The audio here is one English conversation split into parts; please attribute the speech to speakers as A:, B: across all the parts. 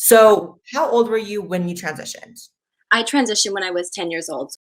A: So how old were you when you transitioned?
B: I transitioned when I was 10 years old.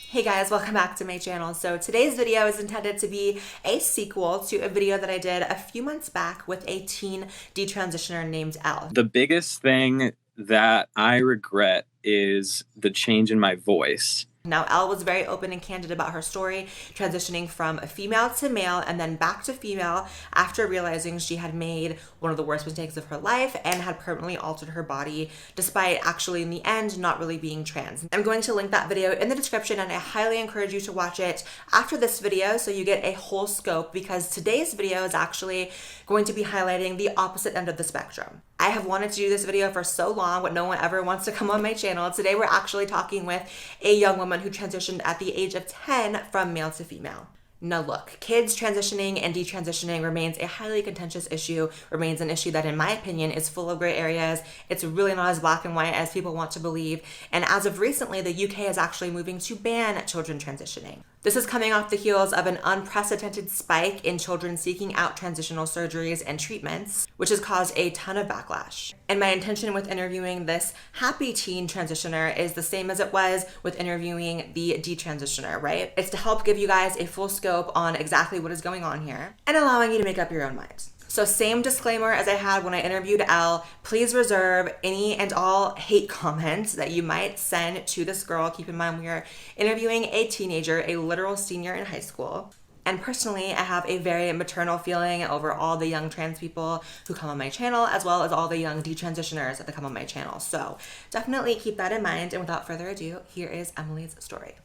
A: Hey guys, welcome back to my channel. So today's video is intended to be a sequel to a video that I did a few months back with a teen detransitioner named Elle.
C: The biggest thing that I regret is the change in my voice.
A: Now, Elle was very open and candid about her story, transitioning from a female to male and then back to female after realizing she had made one of the worst mistakes of her life and had permanently altered her body, despite actually in the end not really being trans. I'm going to link that video in the description, and I highly encourage you to watch it after this video so you get a whole scope, because today's video is actually going to be highlighting the opposite end of the spectrum. I have wanted to do this video for so long, but no one ever wants to come on my channel. Today we're actually talking with a young woman who transitioned at the age of 10 from male to female. Now look, kids transitioning and detransitioning remains a highly contentious issue, remains an issue that in my opinion is full of gray areas. It's really not as black and white as people want to believe. And as of recently, the UK is actually moving to ban children transitioning. This is coming off the heels of an unprecedented spike in children seeking out transitional surgeries and treatments, which has caused a ton of backlash. And my intention with interviewing this happy teen transitioner is the same as it was with interviewing the detransitioner, right? It's to help give you guys a full scope on exactly what is going on here and allowing you to make up your own mind. So same disclaimer as I had when I interviewed Elle, please reserve any and all hate comments that you might send to this girl. Keep in mind we are interviewing a teenager, a literal senior in high school. And personally, I have a very maternal feeling over all the young trans people who come on my channel, as well as all the young detransitioners that come on my channel. So definitely keep that in mind. And without further ado, here is Emily's story.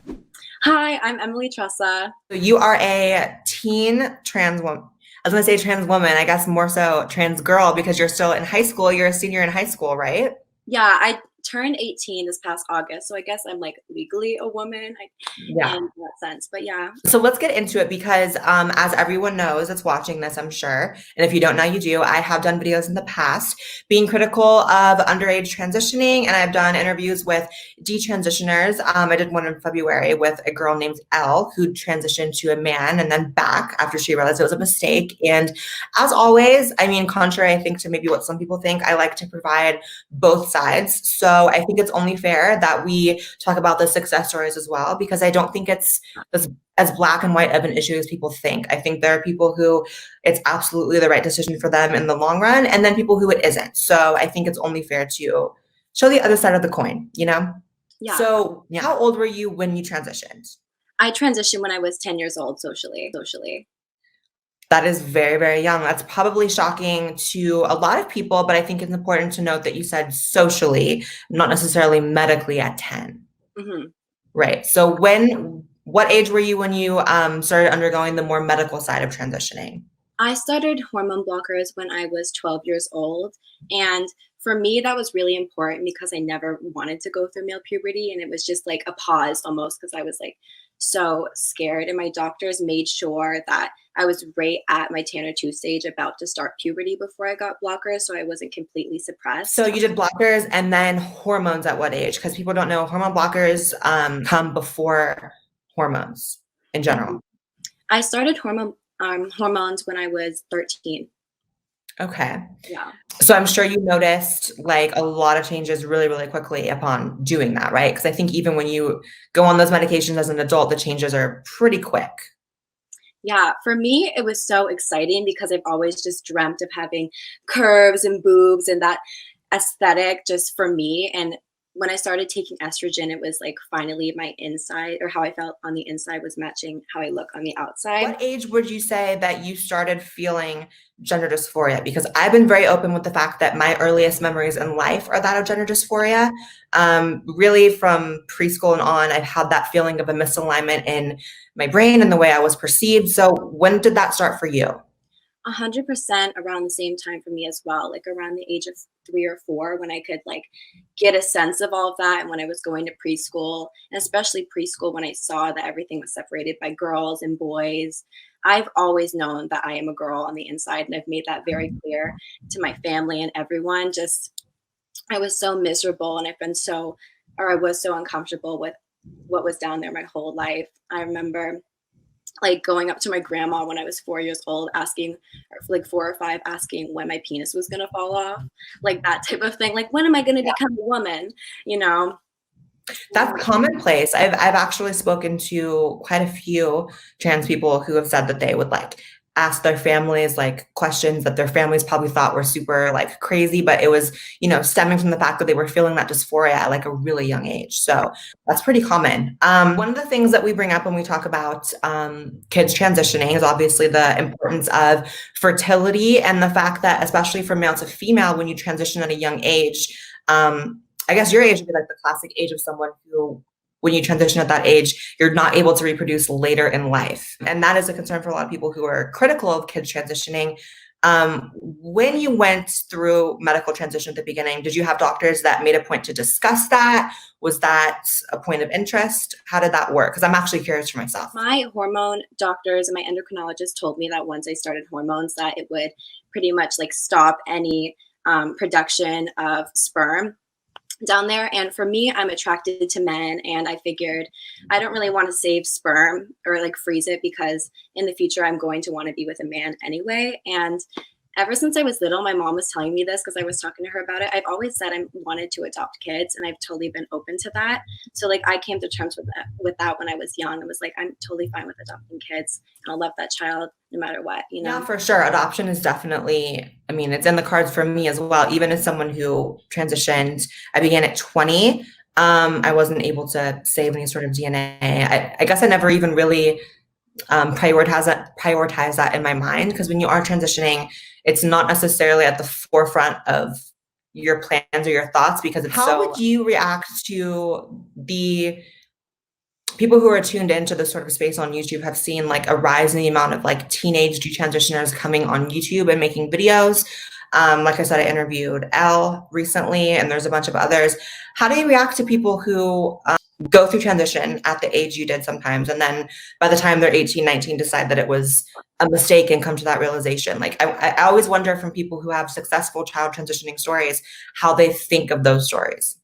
B: Hi, I'm Emily Tressa.
A: So you are a teen trans woman. I was gonna say trans woman, I guess more so trans girl, because you're still in high school. You're a senior in high school, right?
B: Yeah, I turned 18 this past August, so I guess I'm like legally a woman
A: Yeah.
B: in that sense. But yeah.
A: So let's get into it because as everyone knows that's watching this, I'm sure, and if you don't know, you do, I have done videos in the past being critical of underage transitioning, and I've done interviews with detransitioners. I did one in February with a girl named Elle who transitioned to a man and then back after she realized it was a mistake. And as always, I mean, contrary, I think, to maybe what some people think, I like to provide both sides. So I think it's only fair that we talk about the success stories as well, because I don't think it's as black and white of an issue as people think. I think there are people who it's absolutely the right decision for them in the long run, and then people who it isn't. So I think it's only fair to show the other side of the coin, you know?
B: Yeah.
A: So how old were you when you transitioned?
B: I transitioned when I was 10 years old socially.
A: That is very, very young. That's probably shocking to a lot of people, but I think it's important to note that you said socially, not necessarily medically at 10.
B: Mm-hmm.
A: Right. So what age were you when you started undergoing the more medical side of transitioning?
B: I started hormone blockers when I was 12 years old. And for me, that was really important because I never wanted to go through male puberty. And it was just like a pause almost because I was like so scared. And my doctors made sure that I was right at my Tanner 2 stage, about to start puberty, before I got blockers. So I wasn't completely suppressed.
A: So you did blockers and then hormones at what age? Because people don't know, hormone blockers come before hormones in general.
B: I started hormones when I was 13.
A: Okay.
B: Yeah.
A: So I'm sure you noticed like a lot of changes really, really quickly upon doing that, right? Because I think even when you go on those medications as an adult, the changes are pretty quick.
B: Yeah, for me, it was so exciting because I've always just dreamt of having curves and boobs and that aesthetic just for me. And when I started taking estrogen, it was like finally my inside, or how I felt on the inside, was matching how I look on the outside.
A: What age would you say that you started feeling gender dysphoria? Because I've been very open with the fact that my earliest memories in life are that of gender dysphoria. Really from preschool and on, I've had that feeling of a misalignment in my brain and the way I was perceived. So when did that start for you?
B: 100% around the same time for me as well, like around the age of 3 or 4, when I could like get a sense of all of that. And when I was going to preschool, and especially preschool, when I saw that everything was separated by girls and boys. I've always known that I am a girl on the inside, and I've made that very clear to my family and everyone. Just, I was so miserable, and I was so uncomfortable with what was down there my whole life. I remember like going up to my grandma when I was 4 years old, asking, or like 4 or 5, asking when my penis was gonna fall off, like that type of thing. Like, when am I gonna become a woman? You know?
A: That's commonplace. I've actually spoken to quite a few trans people who have said that they would like ask their families like questions that their families probably thought were super like crazy, but it was, stemming from the fact that they were feeling that dysphoria at like a really young age. So that's pretty common. One of the things that we bring up when we talk about kids transitioning is obviously the importance of fertility and the fact that, especially for male to female, when you transition at a young age, I guess your age would be like the classic age of someone who, when you transition at that age, you're not able to reproduce later in life. And that is a concern for a lot of people who are critical of kids transitioning. When you went through medical transition at the beginning, did you have doctors that made a point to discuss that? Was that a point of interest? How did that work? Because I'm actually curious for myself.
B: My hormone doctors and my endocrinologist told me that once I started hormones, that it would pretty much like stop any production of sperm down there. And for me, I'm attracted to men, and I figured I don't really want to save sperm or like freeze it, because in the future I'm going to want to be with a man anyway. And ever since I was little, my mom was telling me this because I was talking to her about it. I've always said I wanted to adopt kids, and I've totally been open to that. So like I came to terms with that when I was young. I was like, I'm totally fine with adopting kids, and I'll love that child no matter what,
A: Yeah, for sure. Adoption is definitely, it's in the cards for me as well. Even as someone who transitioned, I began at 20. I wasn't able to save any sort of DNA. I guess I never even really prioritize that in my mind, because when you are transitioning, it's not necessarily at the forefront of your plans or your thoughts, because it's How would you react to the people who are tuned into this sort of space on YouTube have seen like a rise in the amount of like teenage detransitioners coming on YouTube and making videos? Like I said, I interviewed Elle recently, and there's a bunch of others. How do you react to people who go through transition at the age you did sometimes, and then by the time they're 18, 19, decide that it was a mistake and come to that realization? Like I always wonder from people who have successful child transitioning stories, how they think of those stories.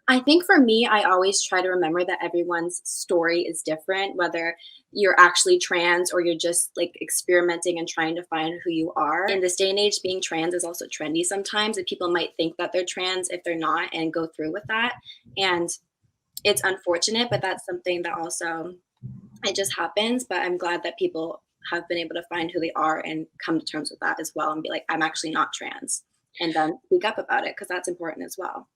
B: I think for me, I always try to remember that everyone's story is different, whether you're actually trans or you're just like experimenting and trying to find who you are. In this day and age, being trans is also trendy sometimes, and people might think that they're trans if they're not, and go through with that. And it's unfortunate, but that's something that also, it just happens. But I'm glad that people have been able to find who they are and come to terms with that as well, and be like, I'm actually not trans, and then speak up about it, because that's important as well.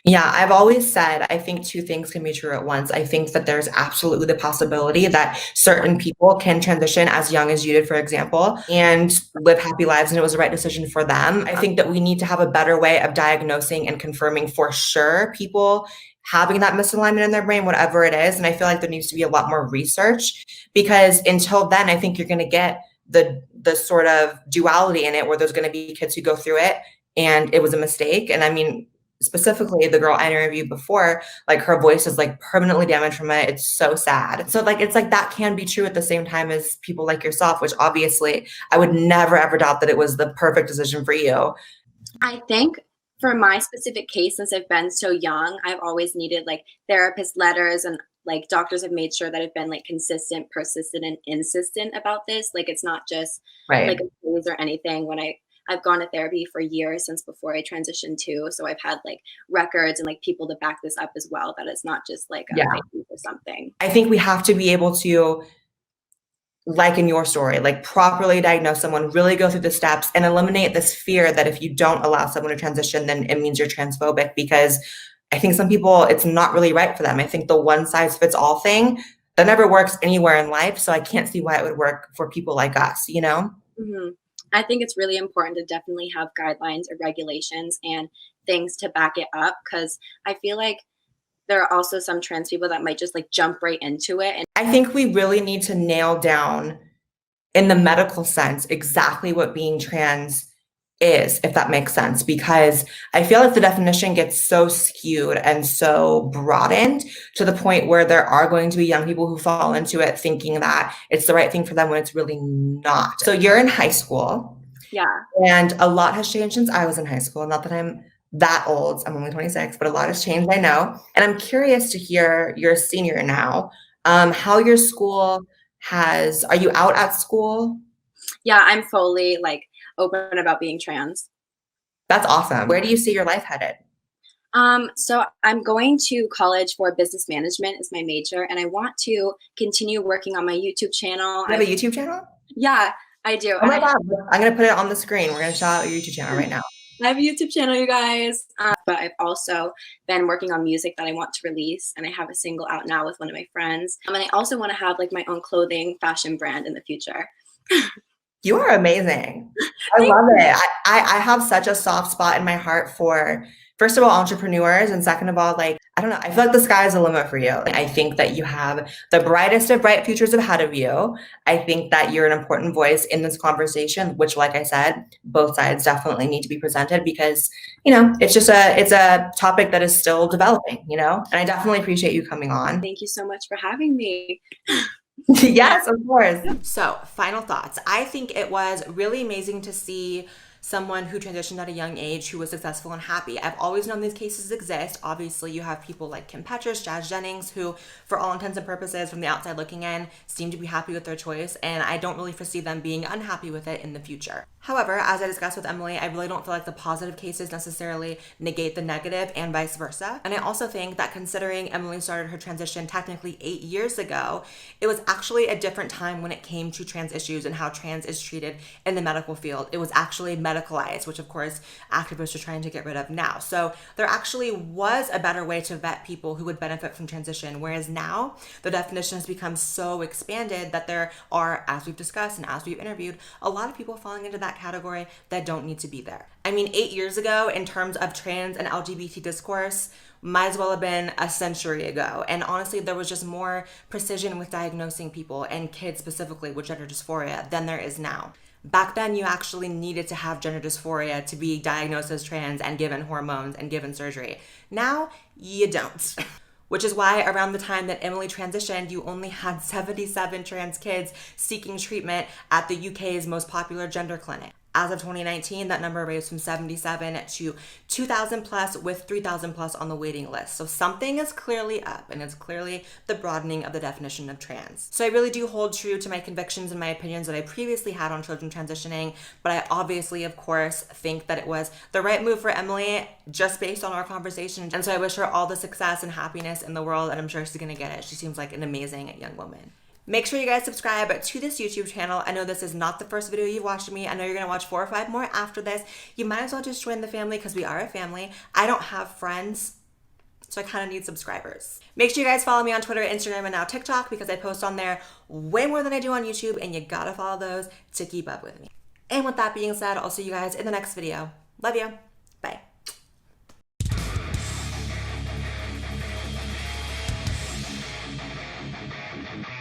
A: Yeah, I've always said I think two things can be true at once. I think that there's absolutely the possibility that certain people can transition as young as you did, for example, and live happy lives, and it was the right decision for them. I think that we need to have a better way of diagnosing and confirming for sure people having that misalignment in their brain, whatever it is. And I feel like there needs to be a lot more research, because until then, I think you're going to get the sort of duality in it, where there's going to be kids who go through it and it was a mistake. And specifically the girl I interviewed before, like her voice is like permanently damaged from it. It's so sad. So like, it's like that can be true at the same time as people like yourself, which obviously I would never ever doubt that it was the perfect decision for you.
B: I think for my specific case, since I've been so young, I've always needed like therapist letters, and like doctors have made sure that I've been like consistent, persistent, and insistent about this. Like it's not just like a phase or anything. I've gone to therapy for years since before I transitioned too. So I've had like records and like people to back this up as well, that it's not just like a phase or something.
A: I think we have to be able to, like in your story, like properly diagnose someone, really go through the steps, and eliminate this fear that if you don't allow someone to transition, then it means you're transphobic. Because I think some people, it's not really right for them. I think the one size fits all thing, that never works anywhere in life. So I can't see why it would work for people like us,
B: Mm-hmm. I think it's really important to definitely have guidelines or regulations and things to back it up, because I feel like there are also some trans people that might just like jump right into it. And
A: I think we really need to nail down in the medical sense exactly what being trans is, if that makes sense, because I feel like the definition gets so skewed and so broadened to the point where there are going to be young people who fall into it thinking that it's the right thing for them when it's really not. So you're in high school.
B: Yeah.
A: And a lot has changed since I was in high school. Not that I'm that old, I'm only 26, but a lot has changed, I know. And I'm curious to hear, you're a senior now, how your school are you out at school?
B: Yeah, I'm fully like open about being trans.
A: That's awesome. Where do you see your life headed?
B: So I'm going to college for business management is my major, and I want to continue working on my YouTube channel.
A: You have a YouTube channel?
B: Yeah, I do.
A: Oh my God. I'm going to put it on the screen. We're going to shout out your YouTube channel right now.
B: I have a YouTube channel, you guys. But I've also been working on music that I want to release, and I have a single out now with one of my friends. And I also want to have like my own clothing fashion brand in the future.
A: You are amazing. I love it. I have such a soft spot in my heart for, first of all, entrepreneurs, and second of all, like, I don't know, I feel like the sky is the limit for you. I think that you have the brightest of bright futures ahead of you. I think that you're an important voice in this conversation, which, like I said, both sides definitely need to be presented because, you know, it's a topic that is still developing, you know, and I definitely appreciate you coming on.
B: Thank you so much for having me.
A: Yes, of course.
D: So, final thoughts. I think it was really amazing to see someone who transitioned at a young age who was successful and happy. I've always known these cases exist. Obviously, you have people like Kim Petras, Jazz Jennings, who, for all intents and purposes, from the outside looking in, seem to be happy with their choice, and I don't really foresee them being unhappy with it in the future. However, as I discussed with Emily, I really don't feel like the positive cases necessarily negate the negative and vice versa. And I also think that considering Emily started her transition technically 8 years ago, it was actually a different time when it came to trans issues and how trans is treated in the medical field. It was actually medicalized, which of course activists are trying to get rid of now. So there actually was a better way to vet people who would benefit from transition, whereas now the definition has become so expanded that there are, as we've discussed and as we've interviewed, a lot of people falling into that category that don't need to be there. I mean, 8 years ago, in terms of trans and LGBT discourse, might as well have been a century ago. And honestly, there was just more precision with diagnosing people, and kids specifically, with gender dysphoria than there is now. Back then, you actually needed to have gender dysphoria to be diagnosed as trans and given hormones and given surgery. Now, you don't. Which is why around the time that Emily transitioned, you only had 77 trans kids seeking treatment at the UK's most popular gender clinic. As of 2019, that number raised from 77 to 2,000 plus, with 3,000 plus on the waiting list. So something is clearly up, and it's clearly the broadening of the definition of trans. So I really do hold true to my convictions and my opinions that I previously had on children transitioning, but I obviously, of course, think that it was the right move for Emily just based on our conversation. And so I wish her all the success and happiness in the world, and I'm sure she's gonna get it. She seems like an amazing young woman. Make sure you guys subscribe to this YouTube channel. I know this is not the first video you've watched of me. I know you're gonna watch 4 or 5 more after this. You might as well just join the family because we are a family. I don't have friends, so I kind of need subscribers. Make sure you guys follow me on Twitter, Instagram, and now TikTok because I post on there way more than I do on YouTube, and you gotta follow those to keep up with me. And with that being said, I'll see you guys in the next video. Love you. Bye.